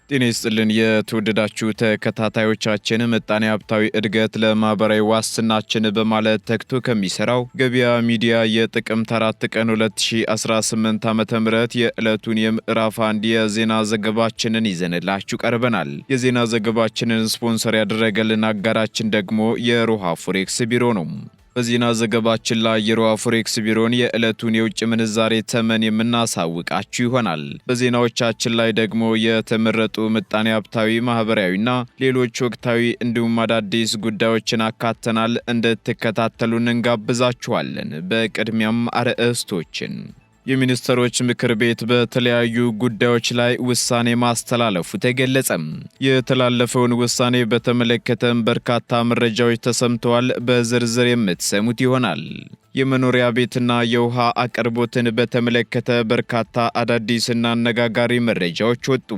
ጤና ይስጥልን የተወደዳችሁ ተከታታዮቻችን ምጣኔ ሀብታዊ እድገት ለማህበራዊ ዋስትናችን በማለት ተግቶ ከሚሰራው ገበያ ሚዲያ የጥቅምት 4 ቀን 2018 ዓ.ም የዕለቱን የምዕራፍ 1 የዜና ዘገባችንን ይዘንላችሁ ቀርበናል። የዜና ዘገባችንን ስፖንሰር ያደረገልን አጋራችን ደግሞ የሮሃ ፎሬክስ ቢሮ ነው። በዜና ዘገባችን ላይ የሮሃ ፎሬክስ ቢሮን የዕለቱን የውጭ ምንዛሬ ተመን የምናሳውቃችሁ ይሆናል። በዜናዎቻችን ላይ ደግሞ የተመረጡ ምጣኔ ሀብታዊ፣ ማህበራዊና ሌሎች ወቅታዊ እንዲሁም አዳዲስ ጉዳዮችን አካተናል። እንድትከታተሉን እንጋብዛችኋለን። በቅድሚያም አርዕስቶችን የሚኒስትሮች ምክር ቤት በተለያዩ ጉዳዮች ላይ ውሳኔ ማስተላለፉ ተገለጸ። የተላለፈውን ውሳኔ በተመለከተም በርካታ መረጃዎች ተሰምተዋል። በዝርዝር የምትሰሙት ይሆናል። የመኖሪያ ቤትና የውሃ አቅርቦትን በተመለከተ በርካታ አዳዲስና አነጋጋሪ መረጃዎች ወጡ።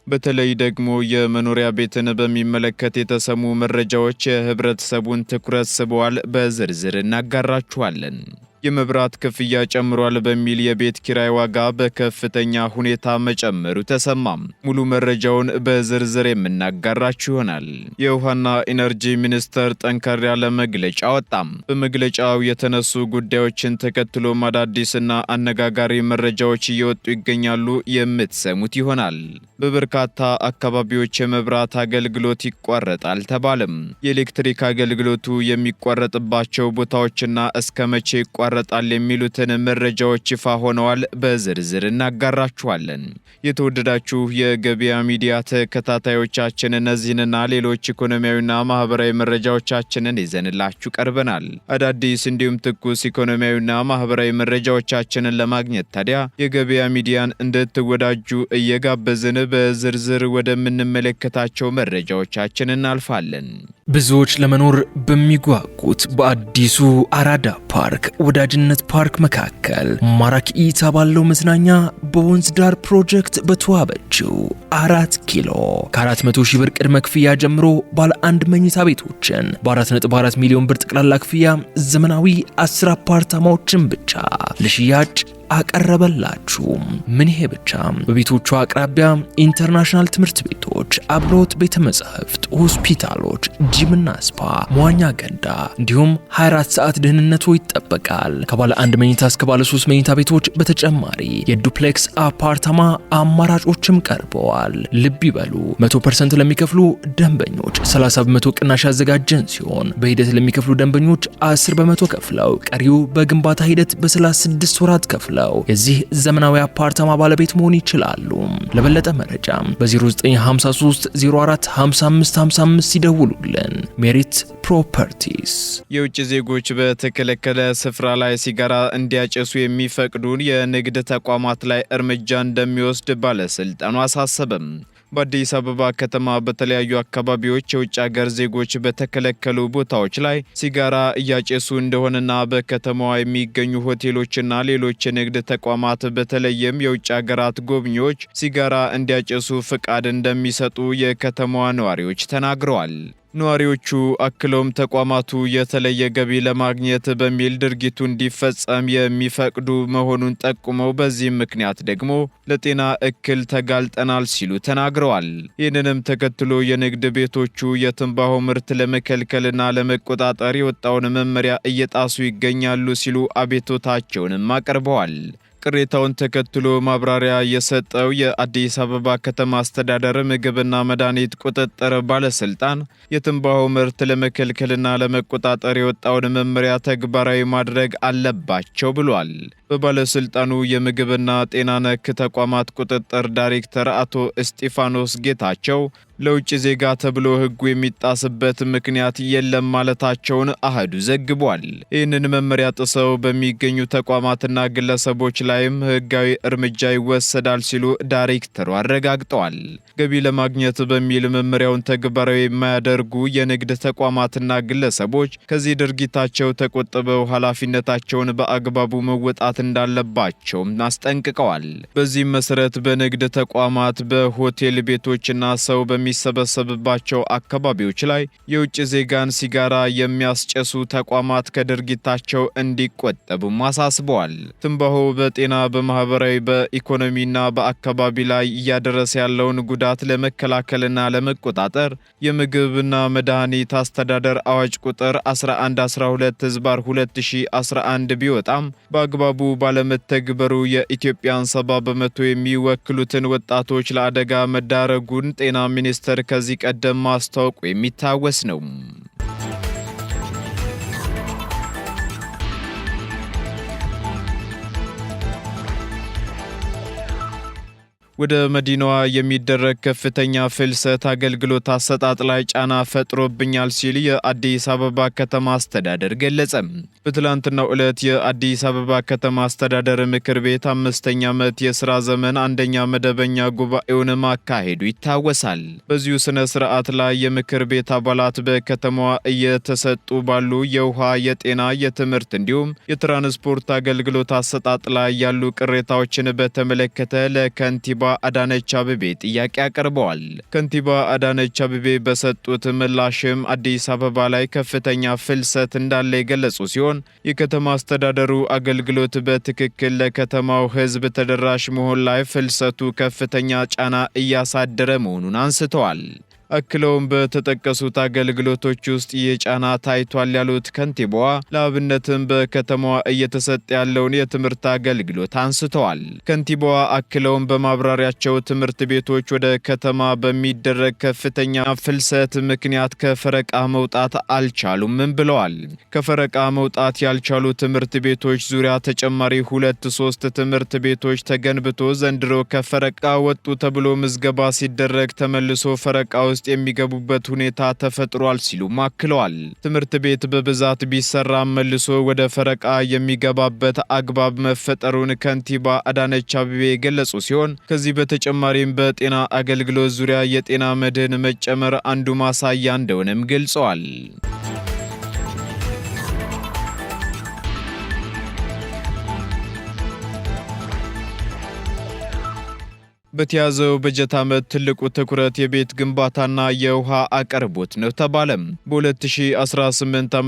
በተለይ ደግሞ የመኖሪያ ቤትን በሚመለከት የተሰሙ መረጃዎች የህብረተሰቡን ትኩረት ስበዋል። በዝርዝር እናጋራችኋለን። የመብራት ክፍያ ጨምሯል በሚል የቤት ኪራይ ዋጋ በከፍተኛ ሁኔታ መጨመሩ ተሰማም። ሙሉ መረጃውን በዝርዝር የምናጋራችሁ ይሆናል። የውሃና ኢነርጂ ሚኒስቴር ጠንከር ያለ መግለጫ ወጣም። በመግለጫው የተነሱ ጉዳዮችን ተከትሎ አዳዲስና አነጋጋሪ መረጃዎች እየወጡ ይገኛሉ። የምትሰሙት ይሆናል። በበርካታ አካባቢዎች የመብራት አገልግሎት ይቋረጣል ተባለም። የኤሌክትሪክ አገልግሎቱ የሚቋረጥባቸው ቦታዎችና እስከ መቼ ይቋረጣል የሚሉትን መረጃዎች ይፋ ሆነዋል። በዝርዝር እናጋራችኋለን። የተወደዳችሁ የገበያ ሚዲያ ተከታታዮቻችን እነዚህንና ሌሎች ኢኮኖሚያዊና ማህበራዊ መረጃዎቻችንን ይዘንላችሁ ቀርበናል። አዳዲስ እንዲሁም ትኩስ ኢኮኖሚያዊና ማህበራዊ መረጃዎቻችንን ለማግኘት ታዲያ የገበያ ሚዲያን እንድትወዳጁ እየጋበዝን በዝርዝር ወደምንመለከታቸው መረጃዎቻችን እናልፋለን። ብዙዎች ለመኖር በሚጓጉት በአዲሱ አራዳ ፓርክ ወዳጅነት ፓርክ መካከል ማራኪ እይታ ባለው መዝናኛ በወንዝ ዳር ፕሮጀክት በተዋበችው 4 ኪሎ ከ400 ሺህ ብር ቅድመ ክፍያ ጀምሮ ባለ አንድ መኝታ ቤቶችን በ4.4 ሚሊዮን ብር ጠቅላላ ክፍያ ዘመናዊ 10 አፓርታማዎችን ብቻ ለሽያጭ አቀረበላችሁ። ምን ይሄ ብቻ! በቤቶቹ አቅራቢያ ኢንተርናሽናል ትምህርት ቤቶች፣ አብሮት ቤተ መጻሕፍት፣ ሆስፒታሎች፣ ጂምና ስፓ፣ መዋኛ ገንዳ እንዲሁም 24 ሰዓት ደህንነቱ ይጠበቃል። ከባለ አንድ መኝታ እስከ ባለ 3 መኝታ ቤቶች በተጨማሪ የዱፕሌክስ አፓርታማ አማራጮችም ቀርበዋል። ልብ ይበሉ፣ 100% ለሚከፍሉ ደንበኞች 30 በመቶ ቅናሽ ያዘጋጀን ሲሆን በሂደት ለሚከፍሉ ደንበኞች 10 በመቶ ከፍለው ቀሪው በግንባታ ሂደት በ36 ወራት ከፍለው የዚህ ዘመናዊ አፓርታማ ባለቤት መሆን ይችላሉ። ለበለጠ መረጃ በ0953 04 55 55 ይደውሉልን። ሜሪት ፕሮፐርቲስ። የውጭ ዜጎች በተከለከለ ስፍራ ላይ ሲጋራ እንዲያጨሱ የሚፈቅዱን የንግድ ተቋማት ላይ እርምጃ እንደሚወስድ ባለስልጣኑ አሳሰበም። በአዲስ አበባ ከተማ በተለያዩ አካባቢዎች የውጭ ሀገር ዜጎች በተከለከሉ ቦታዎች ላይ ሲጋራ እያጨሱ እንደሆነና በከተማዋ የሚገኙ ሆቴሎችና ሌሎች የንግድ ተቋማት በተለይም የውጭ ሀገራት ጎብኚዎች ሲጋራ እንዲያጨሱ ፍቃድ እንደሚሰጡ የከተማዋ ነዋሪዎች ተናግረዋል። ነዋሪዎቹ አክለውም ተቋማቱ የተለየ ገቢ ለማግኘት በሚል ድርጊቱ እንዲፈጸም የሚፈቅዱ መሆኑን ጠቁመው በዚህም ምክንያት ደግሞ ለጤና እክል ተጋልጠናል ሲሉ ተናግረዋል። ይህንንም ተከትሎ የንግድ ቤቶቹ የትንባሆ ምርት ለመከልከልና ለመቆጣጠር የወጣውን መመሪያ እየጣሱ ይገኛሉ ሲሉ አቤቱታቸውንም አቅርበዋል። ቅሬታውን ተከትሎ ማብራሪያ የሰጠው የአዲስ አበባ ከተማ አስተዳደር ምግብና መድኃኒት ቁጥጥር ባለስልጣን የትንባሆ ምርት ለመከልከልና ለመቆጣጠር የወጣውን መመሪያ ተግባራዊ ማድረግ አለባቸው ብሏል። በባለስልጣኑ የምግብና ጤና ነክ ተቋማት ቁጥጥር ዳይሬክተር አቶ እስጢፋኖስ ጌታቸው ለውጭ ዜጋ ተብሎ ሕጉ የሚጣስበት ምክንያት የለም ማለታቸውን አህዱ ዘግቧል። ይህንን መመሪያ ጥሰው በሚገኙ ተቋማትና ግለሰቦች ላይም ሕጋዊ እርምጃ ይወሰዳል ሲሉ ዳይሬክተሩ አረጋግጠዋል። ገቢ ለማግኘት በሚል መመሪያውን ተግባራዊ የማያደርጉ የንግድ ተቋማትና ግለሰቦች ከዚህ ድርጊታቸው ተቆጥበው ኃላፊነታቸውን በአግባቡ መወጣት እንዳለባቸውም አስጠንቅቀዋል። በዚህም መሰረት በንግድ ተቋማት፣ በሆቴል ቤቶችና ሰው በሚሰበሰብባቸው አካባቢዎች ላይ የውጭ ዜጋን ሲጋራ የሚያስጨሱ ተቋማት ከድርጊታቸው እንዲቆጠቡም አሳስበዋል። ትንባሆ በጤና፣ በማህበራዊ፣ በኢኮኖሚና በአካባቢ ላይ እያደረሰ ያለውን ጉዳት ለመከላከልና ለመቆጣጠር የምግብና መድኃኒት አስተዳደር አዋጅ ቁጥር 1112/2011 ቢወጣም በአግባቡ ባለመተግበሩ የኢትዮጵያን 70 በመቶ የሚወክሉትን ወጣቶች ለአደጋ መዳረጉን ጤና ሚኒስቴር ከዚህ ቀደም ማስታወቁ የሚታወስ ነው። ወደ መዲናዋ የሚደረግ ከፍተኛ ፍልሰት አገልግሎት አሰጣጥ ላይ ጫና ፈጥሮብኛል ሲል የአዲስ አበባ ከተማ አስተዳደር ገለጸ። በትላንትናው ዕለት የአዲስ አበባ ከተማ አስተዳደር ምክር ቤት 5ኛ ዓመት የሥራ ዘመን 1ኛ መደበኛ ጉባኤውን ማካሄዱ ይታወሳል። በዚሁ ስነ ስርዓት ላይ የምክር ቤት አባላት በከተማዋ እየተሰጡ ባሉ የውሃ፣ የጤና፣ የትምህርት እንዲሁም የትራንስፖርት አገልግሎት አሰጣጥ ላይ ያሉ ቅሬታዎችን በተመለከተ ለከንቲባ አዳነች አቤቤ ጥያቄ አቀርበዋል። ከንቲባ አዳነች አቤቤ በሰጡት ምላሽም አዲስ አበባ ላይ ከፍተኛ ፍልሰት እንዳለ የገለጹ ሲሆን የከተማ አስተዳደሩ አገልግሎት በትክክል ለከተማው ሕዝብ ተደራሽ መሆን ላይ ፍልሰቱ ከፍተኛ ጫና እያሳደረ መሆኑን አንስተዋል። አክለውም በተጠቀሱት አገልግሎቶች ውስጥ የጫና ታይቷል ያሉት ከንቲባዋ ለአብነትም በከተማዋ እየተሰጠ ያለውን የትምህርት አገልግሎት አንስተዋል። ከንቲባዋ አክለውም በማብራሪያቸው ትምህርት ቤቶች ወደ ከተማ በሚደረግ ከፍተኛ ፍልሰት ምክንያት ከፈረቃ መውጣት አልቻሉም ብለዋል። ከፈረቃ መውጣት ያልቻሉ ትምህርት ቤቶች ዙሪያ ተጨማሪ 2-3 ትምህርት ቤቶች ተገንብቶ ዘንድሮ ከፈረቃ ወጡ ተብሎ ምዝገባ ሲደረግ ተመልሶ ፈረቃ ውስጥ የሚገቡበት ሁኔታ ተፈጥሯል ሲሉ አክለዋል። ትምህርት ቤት በብዛት ቢሰራም መልሶ ወደ ፈረቃ የሚገባበት አግባብ መፈጠሩን ከንቲባ አዳነች አቤቤ የገለጹ ሲሆን ከዚህ በተጨማሪም በጤና አገልግሎት ዙሪያ የጤና መድህን መጨመር አንዱ ማሳያ እንደሆነም ገልጸዋል። በተያዘው በጀት ዓመት ትልቁ ትኩረት የቤት ግንባታና የውሃ አቅርቦት ነው ተባለም። በ2018 ዓ.ም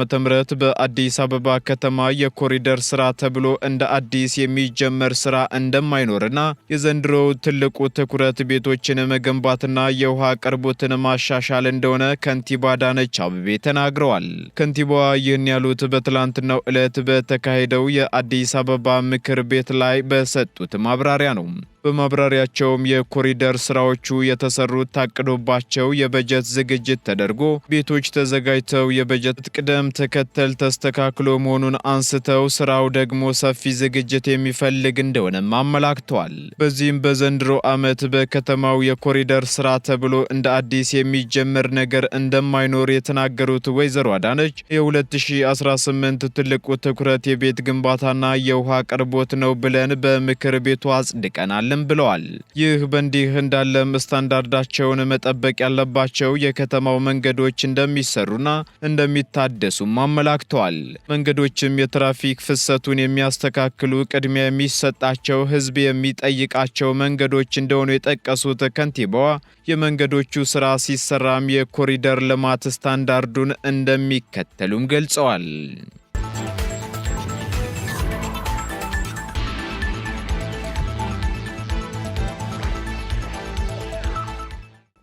በአዲስ አበባ ከተማ የኮሪደር ስራ ተብሎ እንደ አዲስ የሚጀመር ስራ እንደማይኖርና የዘንድሮው ትልቁ ትኩረት ቤቶችን መገንባትና የውሃ አቅርቦትን ማሻሻል እንደሆነ ከንቲባ አዳነች አቤቤ ተናግረዋል። ከንቲባዋ ይህን ያሉት በትላንትናው ዕለት በተካሄደው የአዲስ አበባ ምክር ቤት ላይ በሰጡት ማብራሪያ ነው። በማብራሪያቸውም የኮሪደር ስራዎቹ የተሰሩት ታቅዶባቸው የበጀት ዝግጅት ተደርጎ ቤቶች ተዘጋጅተው የበጀት ቅደም ተከተል ተስተካክሎ መሆኑን አንስተው ስራው ደግሞ ሰፊ ዝግጅት የሚፈልግ እንደሆነም አመላክተዋል። በዚህም በዘንድሮ ዓመት በከተማው የኮሪደር ስራ ተብሎ እንደ አዲስ የሚጀመር ነገር እንደማይኖር የተናገሩት ወይዘሮ አዳነች የ2018 ትልቁ ትኩረት የቤት ግንባታና የውሃ አቅርቦት ነው ብለን በምክር ቤቱ አጽድቀናል ብለዋል። ይህ በእንዲህ እንዳለም ስታንዳርዳቸውን መጠበቅ ያለባቸው የከተማው መንገዶች እንደሚሰሩና እንደሚታደሱም አመላክተዋል። መንገዶችም የትራፊክ ፍሰቱን የሚያስተካክሉ ቅድሚያ የሚሰጣቸው ሕዝብ የሚጠይቃቸው መንገዶች እንደሆኑ የጠቀሱት ከንቲባዋ የመንገዶቹ ስራ ሲሰራም የኮሪደር ልማት ስታንዳርዱን እንደሚከተሉም ገልጸዋል።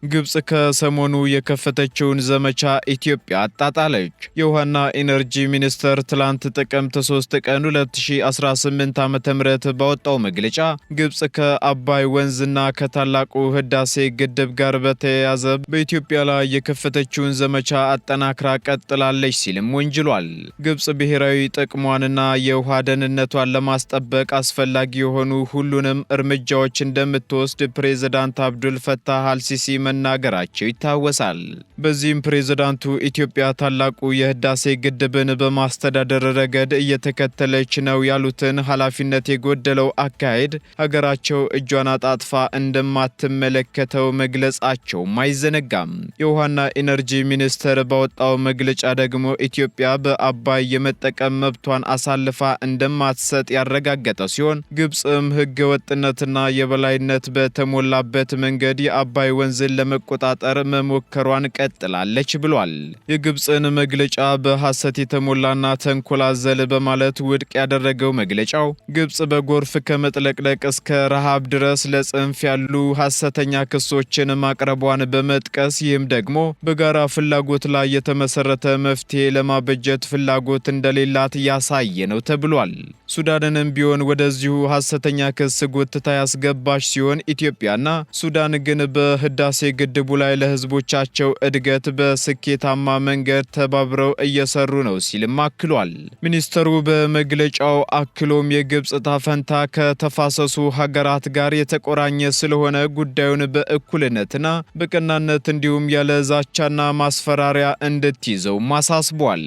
ግብጽ ከሰሞኑ የከፈተችውን ዘመቻ ኢትዮጵያ አጣጣለች። የውሃና ኢነርጂ ሚኒስቴር ትላንት ጥቅምት 3 ቀን 2018 ዓ.ም ባወጣው መግለጫ ግብጽ ከአባይ ወንዝና ከታላቁ ህዳሴ ግድብ ጋር በተያያዘ በኢትዮጵያ ላይ የከፈተችውን ዘመቻ አጠናክራ ቀጥላለች ሲልም ወንጅሏል። ግብጽ ብሔራዊ ጥቅሟንና የውሃ ደህንነቷን ለማስጠበቅ አስፈላጊ የሆኑ ሁሉንም እርምጃዎች እንደምትወስድ ፕሬዝዳንት አብዱል ፈታህ አልሲሲ መናገራቸው ይታወሳል። በዚህም ፕሬዝዳንቱ ኢትዮጵያ ታላቁ የህዳሴ ግድብን በማስተዳደር ረገድ እየተከተለች ነው ያሉትን ኃላፊነት የጎደለው አካሄድ ሀገራቸው እጇን አጣጥፋ እንደማትመለከተው መግለጻቸውም አይዘነጋም። የውሃና ኢነርጂ ሚኒስቴር ባወጣው መግለጫ ደግሞ ኢትዮጵያ በአባይ የመጠቀም መብቷን አሳልፋ እንደማትሰጥ ያረጋገጠ ሲሆን ግብጽም ህገ ወጥነትና የበላይነት በተሞላበት መንገድ የአባይ ወንዝን ለመቆጣጠር መሞከሯን ቀጥላለች ብሏል። የግብፅን መግለጫ በሐሰት የተሞላና ተንኮል አዘል በማለት ውድቅ ያደረገው መግለጫው ግብፅ በጎርፍ ከመጥለቅለቅ እስከ ረሃብ ድረስ ለጽንፍ ያሉ ሐሰተኛ ክሶችን ማቅረቧን በመጥቀስ ይህም ደግሞ በጋራ ፍላጎት ላይ የተመሰረተ መፍትሄ ለማበጀት ፍላጎት እንደሌላት ያሳየ ነው ተብሏል። ሱዳንንም ቢሆን ወደዚሁ ሐሰተኛ ክስ ጎትታ ያስገባች ሲሆን ኢትዮጵያና ሱዳን ግን በህዳሴ ግድቡ ላይ ለህዝቦቻቸው እድገት በስኬታማ መንገድ ተባብረው እየሰሩ ነው ሲልም አክሏል። ሚኒስተሩ በመግለጫው አክሎም የግብፅ ታፈንታ ከተፋሰሱ ሀገራት ጋር የተቆራኘ ስለሆነ ጉዳዩን በእኩልነትና በቀናነት እንዲሁም ያለ ዛቻና ማስፈራሪያ እንድትይዘው አሳስቧል።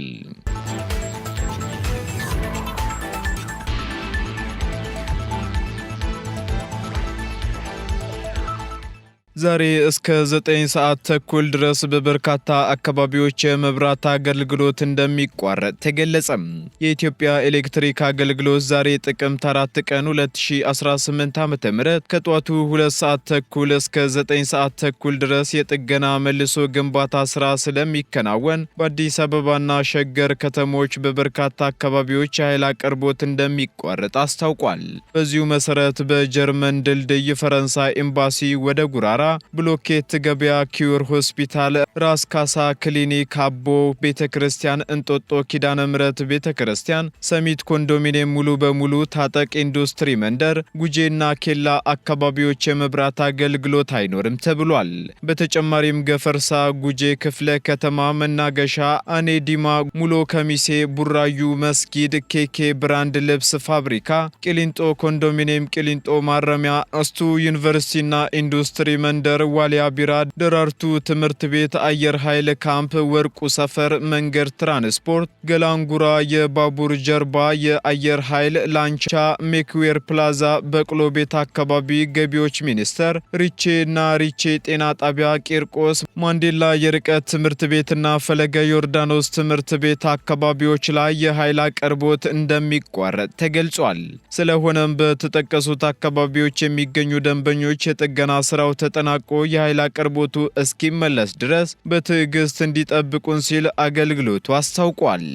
ዛሬ እስከ 9 ሰዓት ተኩል ድረስ በበርካታ አካባቢዎች የመብራት አገልግሎት እንደሚቋረጥ ተገለጸ። የኢትዮጵያ ኤሌክትሪክ አገልግሎት ዛሬ ጥቅምት 4 ቀን 2018 ዓ.ም ከጧቱ 2 ሰዓት ተኩል እስከ 9 ሰዓት ተኩል ድረስ የጥገና መልሶ ግንባታ ስራ ስለሚከናወን በአዲስ አበባና ሸገር ከተሞች በበርካታ አካባቢዎች የኃይል አቅርቦት እንደሚቋረጥ አስታውቋል። በዚሁ መሰረት በጀርመን ድልድይ ፈረንሳይ ኤምባሲ ወደ ጉራራ ብሎኬት ገበያ፣ ኪዩር ሆስፒታል፣ ራስ ካሳ ክሊኒክ፣ አቦ ቤተክርስቲያን፣ እንጦጦ ኪዳነ ምሕረት ቤተክርስቲያን፣ ሰሚት ኮንዶሚኒየም ሙሉ በሙሉ፣ ታጠቅ ኢንዱስትሪ መንደር፣ ጉጄና ኬላ አካባቢዎች የመብራት አገልግሎት አይኖርም ተብሏል። በተጨማሪም ገፈርሳ፣ ጉጄ ክፍለ ከተማ፣ መናገሻ፣ አኔ ዲማ፣ ሙሎ ከሚሴ፣ ቡራዩ መስጊድ፣ ኬኬ ብራንድ ልብስ ፋብሪካ፣ ቂሊንጦ ኮንዶሚኒየም፣ ቂሊንጦ ማረሚያ፣ እስቱ ዩኒቨርሲቲና ኢንዱስትሪ መንደር፣ ዋሊያ ቢራ፣ ደራርቱ ትምህርት ቤት፣ አየር ኃይል ካምፕ፣ ወርቁ ሰፈር፣ መንገድ ትራንስፖርት፣ ገላንጉራ የባቡር ጀርባ፣ የአየር ኃይል ላንቻ፣ ሜክዌር ፕላዛ፣ በቅሎ ቤት አካባቢ፣ ገቢዎች ሚኒስቴር፣ ሪቼ እና ሪቼ ጤና ጣቢያ፣ ቂርቆስ ማንዴላ የርቀት ትምህርት ቤትና ፈለገ ዮርዳኖስ ትምህርት ቤት አካባቢዎች ላይ የኃይል አቅርቦት እንደሚቋረጥ ተገልጿል። ስለሆነም በተጠቀሱት አካባቢዎች የሚገኙ ደንበኞች የጥገና ስራው ተጠናቆ የኃይል አቅርቦቱ እስኪመለስ ድረስ በትዕግስት እንዲጠብቁን ሲል አገልግሎቱ አስታውቋል።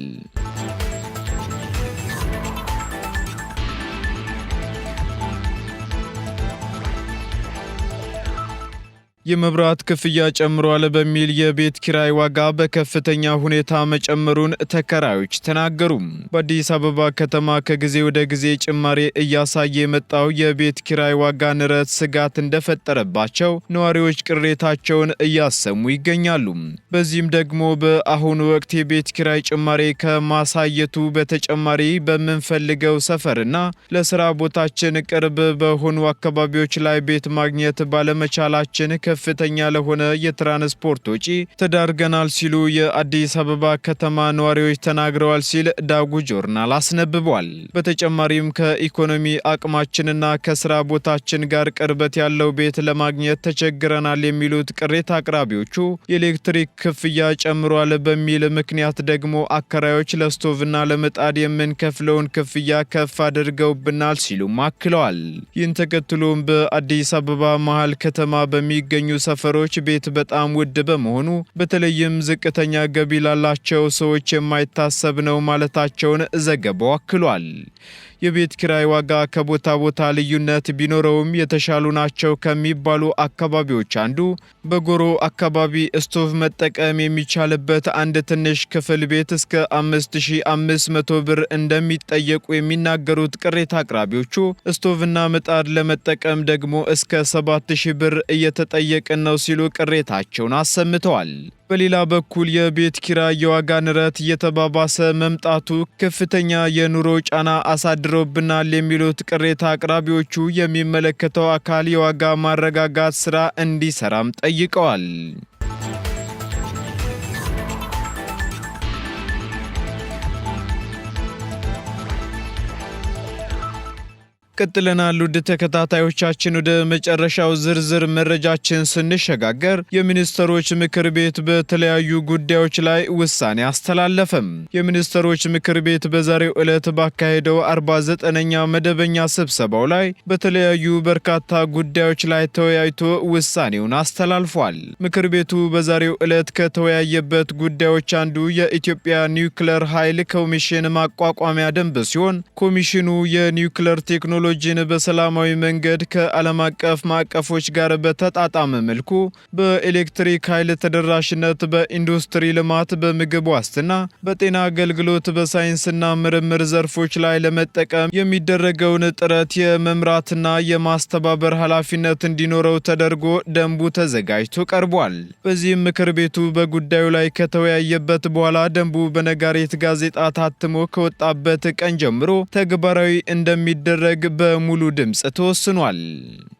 የመብራት ክፍያ ጨምሯል በሚል የቤት ኪራይ ዋጋ በከፍተኛ ሁኔታ መጨመሩን ተከራዮች ተናገሩ። በአዲስ አበባ ከተማ ከጊዜ ወደ ጊዜ ጭማሪ እያሳየ የመጣው የቤት ኪራይ ዋጋ ንረት ስጋት እንደፈጠረባቸው ነዋሪዎች ቅሬታቸውን እያሰሙ ይገኛሉ። በዚህም ደግሞ በአሁኑ ወቅት የቤት ኪራይ ጭማሪ ከማሳየቱ በተጨማሪ በምንፈልገው ሰፈርና ለስራ ቦታችን ቅርብ በሆኑ አካባቢዎች ላይ ቤት ማግኘት ባለመቻላችን ከፍተኛ ለሆነ የትራንስፖርት ወጪ ተዳርገናል ሲሉ የአዲስ አበባ ከተማ ነዋሪዎች ተናግረዋል ሲል ዳጉ ጆርናል አስነብቧል። በተጨማሪም ከኢኮኖሚ አቅማችንና ከስራ ቦታችን ጋር ቅርበት ያለው ቤት ለማግኘት ተቸግረናል የሚሉት ቅሬታ አቅራቢዎቹ የኤሌክትሪክ ክፍያ ጨምሯል በሚል ምክንያት ደግሞ አከራዮች ለስቶቭና ለምጣድ የምንከፍለውን ክፍያ ከፍ አድርገውብናል ሲሉም አክለዋል። ይህን ተከትሎም በአዲስ አበባ መሃል ከተማ በሚገኙ ሰፈሮች ቤት በጣም ውድ በመሆኑ በተለይም ዝቅተኛ ገቢ ላላቸው ሰዎች የማይታሰብ ነው ማለታቸውን ዘገባው አክሏል። የቤት ኪራይ ዋጋ ከቦታ ቦታ ልዩነት ቢኖረውም የተሻሉ ናቸው ከሚባሉ አካባቢዎች አንዱ በጎሮ አካባቢ ስቶቭ መጠቀም የሚቻልበት አንድ ትንሽ ክፍል ቤት እስከ 5500 ብር እንደሚጠየቁ የሚናገሩት ቅሬታ አቅራቢዎቹ ስቶቭና ምጣድ ለመጠቀም ደግሞ እስከ 7000 ብር እየተጠየቅን ነው ሲሉ ቅሬታቸውን አሰምተዋል። በሌላ በኩል የቤት ኪራይ የዋጋ ንረት እየተባባሰ መምጣቱ ከፍተኛ የኑሮ ጫና አሳድሮብናል የሚሉት ቅሬታ አቅራቢዎቹ የሚመለከተው አካል የዋጋ ማረጋጋት ስራ እንዲሰራም ጠይቀዋል። ቀጥለናል። ውድ ተከታታዮቻችን ወደ መጨረሻው ዝርዝር መረጃችን ስንሸጋገር የሚኒስትሮች ምክር ቤት በተለያዩ ጉዳዮች ላይ ውሳኔ አስተላለፈም። የሚኒስትሮች ምክር ቤት በዛሬው ዕለት ባካሄደው 49ኛ መደበኛ ስብሰባው ላይ በተለያዩ በርካታ ጉዳዮች ላይ ተወያይቶ ውሳኔውን አስተላልፏል። ምክር ቤቱ በዛሬው ዕለት ከተወያየበት ጉዳዮች አንዱ የኢትዮጵያ ኒውክሌር ኃይል ኮሚሽን ማቋቋሚያ ደንብ ሲሆን ኮሚሽኑ የኒውክሌር ቴክኖሎጂን በሰላማዊ መንገድ ከዓለም አቀፍ ማዕቀፎች ጋር በተጣጣመ መልኩ በኤሌክትሪክ ኃይል ተደራሽነት፣ በኢንዱስትሪ ልማት፣ በምግብ ዋስትና፣ በጤና አገልግሎት፣ በሳይንስና ምርምር ዘርፎች ላይ ለመጠቀም የሚደረገውን ጥረት የመምራትና የማስተባበር ኃላፊነት እንዲኖረው ተደርጎ ደንቡ ተዘጋጅቶ ቀርቧል። በዚህም ምክር ቤቱ በጉዳዩ ላይ ከተወያየበት በኋላ ደንቡ በነጋሪት ጋዜጣ ታትሞ ከወጣበት ቀን ጀምሮ ተግባራዊ እንደሚደረግ በሙሉ ድምጽ ተወስኗል።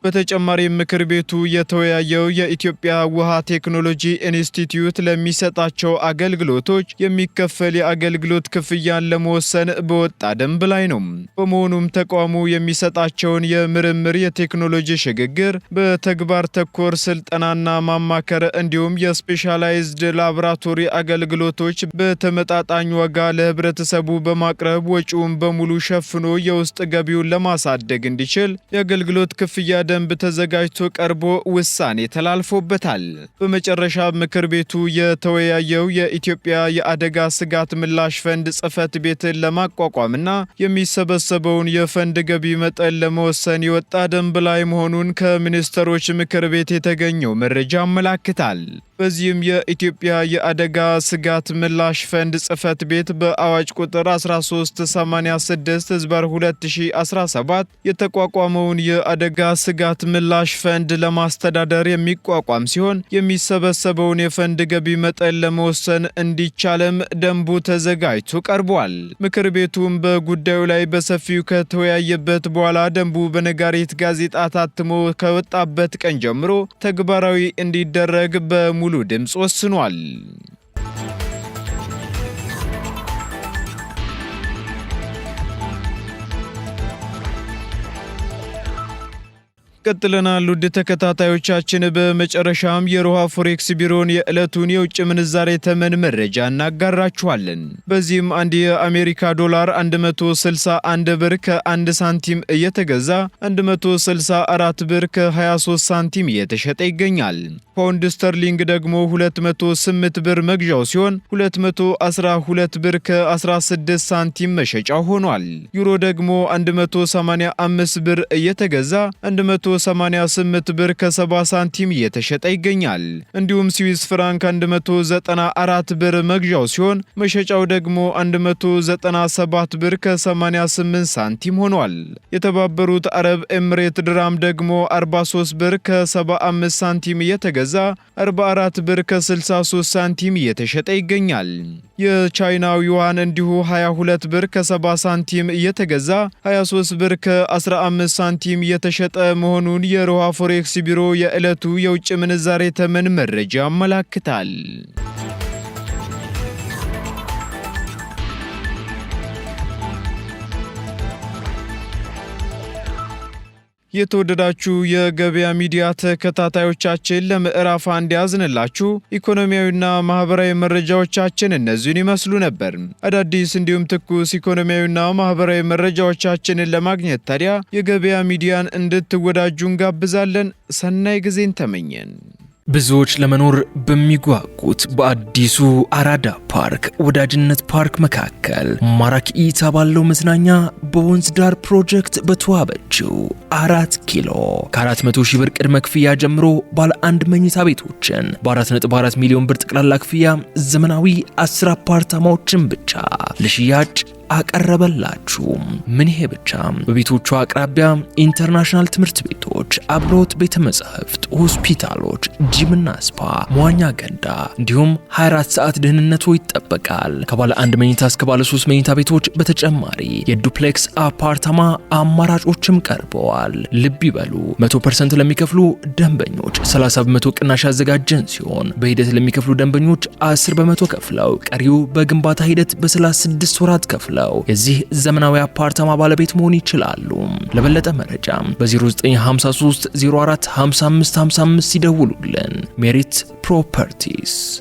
በተጨማሪም ምክር ቤቱ የተወያየው የኢትዮጵያ ውሃ ቴክኖሎጂ ኢንስቲትዩት ለሚሰጣቸው አገልግሎቶች የሚከፈል የአገልግሎት ክፍያን ለመወሰን በወጣ ደንብ ላይ ነው። በመሆኑም ተቋሙ የሚሰጣቸውን የምርምር፣ የቴክኖሎጂ ሽግግር፣ በተግባር ተኮር ስልጠናና ማማከር እንዲሁም የስፔሻላይዝድ ላቦራቶሪ አገልግሎቶች በተመጣጣኝ ዋጋ ለህብረተሰቡ በማቅረብ ወጪውን በሙሉ ሸፍኖ የውስጥ ገቢውን ለማሳደግ እንዲችል የአገልግሎት ክፍያ ደንብ ተዘጋጅቶ ቀርቦ ውሳኔ ተላልፎበታል። በመጨረሻ ምክር ቤቱ የተወያየው የኢትዮጵያ የአደጋ ስጋት ምላሽ ፈንድ ጽሕፈት ቤትን ለማቋቋምና የሚሰበሰበውን የፈንድ ገቢ መጠን ለመወሰን የወጣ ደንብ ላይ መሆኑን ከሚኒስትሮች ምክር ቤት የተገኘው መረጃ ያመላክታል። በዚህም የኢትዮጵያ የአደጋ ስጋት ምላሽ ፈንድ ጽሕፈት ቤት በአዋጅ ቁጥር 1386/2017 የተቋቋመውን የአደጋ ስጋት ምላሽ ፈንድ ለማስተዳደር የሚቋቋም ሲሆን የሚሰበሰበውን የፈንድ ገቢ መጠን ለመወሰን እንዲቻልም ደንቡ ተዘጋጅቶ ቀርቧል። ምክር ቤቱም በጉዳዩ ላይ በሰፊው ከተወያየበት በኋላ ደንቡ በነጋሪት ጋዜጣ ታትሞ ከወጣበት ቀን ጀምሮ ተግባራዊ እንዲደረግ በሙሉ ድምጽ ወስኗል። ቀጥለናል። ውድ ተከታታዮቻችን በመጨረሻም የሮሃ ፎሬክስ ቢሮን የዕለቱን የውጭ ምንዛሬ ተመን መረጃ እናጋራችኋለን። በዚህም አንድ የአሜሪካ ዶላር 161 ብር ከ1 ሳንቲም እየተገዛ 164 ብር ከ23 ሳንቲም እየተሸጠ ይገኛል። ፓውንድ ስተርሊንግ ደግሞ 208 ብር መግዣው ሲሆን 212 ብር ከ16 ሳንቲም መሸጫው ሆኗል። ዩሮ ደግሞ 185 ብር እየተገዛ 188 ብር ከ70 ሳንቲም እየተሸጠ ይገኛል። እንዲሁም ስዊስ ፍራንክ 194 ብር መግዣው ሲሆን መሸጫው ደግሞ 197 ብር ከ88 ሳንቲም ሆኗል። የተባበሩት አረብ ኤምሬት ድራም ደግሞ 43 ብር ከ75 ሳንቲም እየተገዛ 44 ብር ከ63 ሳንቲም እየተሸጠ ይገኛል። የቻይናው ዩዋን እንዲሁ 22 ብር ከ70 ሳንቲም እየተገዛ 23 ብር ከ15 ሳንቲም እየተሸጠ መሆኑን የሮሃ ፎሬክስ ቢሮ የዕለቱ የውጭ ምንዛሬ ተመን መረጃ ያመላክታል። የተወደዳችሁ የገበያ ሚዲያ ተከታታዮቻችን ለምዕራፍ አንድ ያዝንላችሁ ኢኮኖሚያዊና ማህበራዊ መረጃዎቻችን እነዚህን ይመስሉ ነበር። አዳዲስ እንዲሁም ትኩስ ኢኮኖሚያዊና ማህበራዊ መረጃዎቻችንን ለማግኘት ታዲያ የገበያ ሚዲያን እንድትወዳጁ እንጋብዛለን። ሰናይ ጊዜን ተመኘን። ብዙዎች ለመኖር በሚጓጉት በአዲሱ አራዳ ፓርክ ወዳጅነት ፓርክ መካከል ማራኪ እይታ ባለው መዝናኛ በወንዝ ዳር ፕሮጀክት በተዋበችው 4 ኪሎ ከ400 ሺህ ብር ቅድመ ክፍያ ጀምሮ ባለ አንድ መኝታ ቤቶችን በ4.4 ሚሊዮን ብር ጠቅላላ ክፍያ ዘመናዊ 10 አፓርታማዎችን ብቻ ለሽያጭ አቀረበላችሁ። ምን ይሄ ብቻ! በቤቶቹ አቅራቢያ ኢንተርናሽናል ትምህርት ቤቶች፣ አብሮት ቤተ መጻሕፍት፣ ሆስፒታሎች፣ ጂምና ስፓ፣ መዋኛ ገንዳ፣ ጸዳ፣ እንዲሁም 24 ሰዓት ደህንነቱ ይጠበቃል። ከባለ 1 መኝታ እስከ ባለ 3 መኝታ ቤቶች በተጨማሪ የዱፕሌክስ አፓርታማ አማራጮችም ቀርበዋል። ልብ ይበሉ 100% ለሚከፍሉ ደንበኞች 30 በመቶ ቅናሽ ያዘጋጀን ሲሆን በሂደት ለሚከፍሉ ደንበኞች 10 በመቶ ከፍለው ቀሪው በግንባታ ሂደት በ36 ወራት ከፍለው የዚህ ዘመናዊ አፓርታማ ባለቤት መሆን ይችላሉ። ለበለጠ መረጃ በ0953 04 55 55 ይደውሉልን። ሜሪት ፕሮፐርቲስ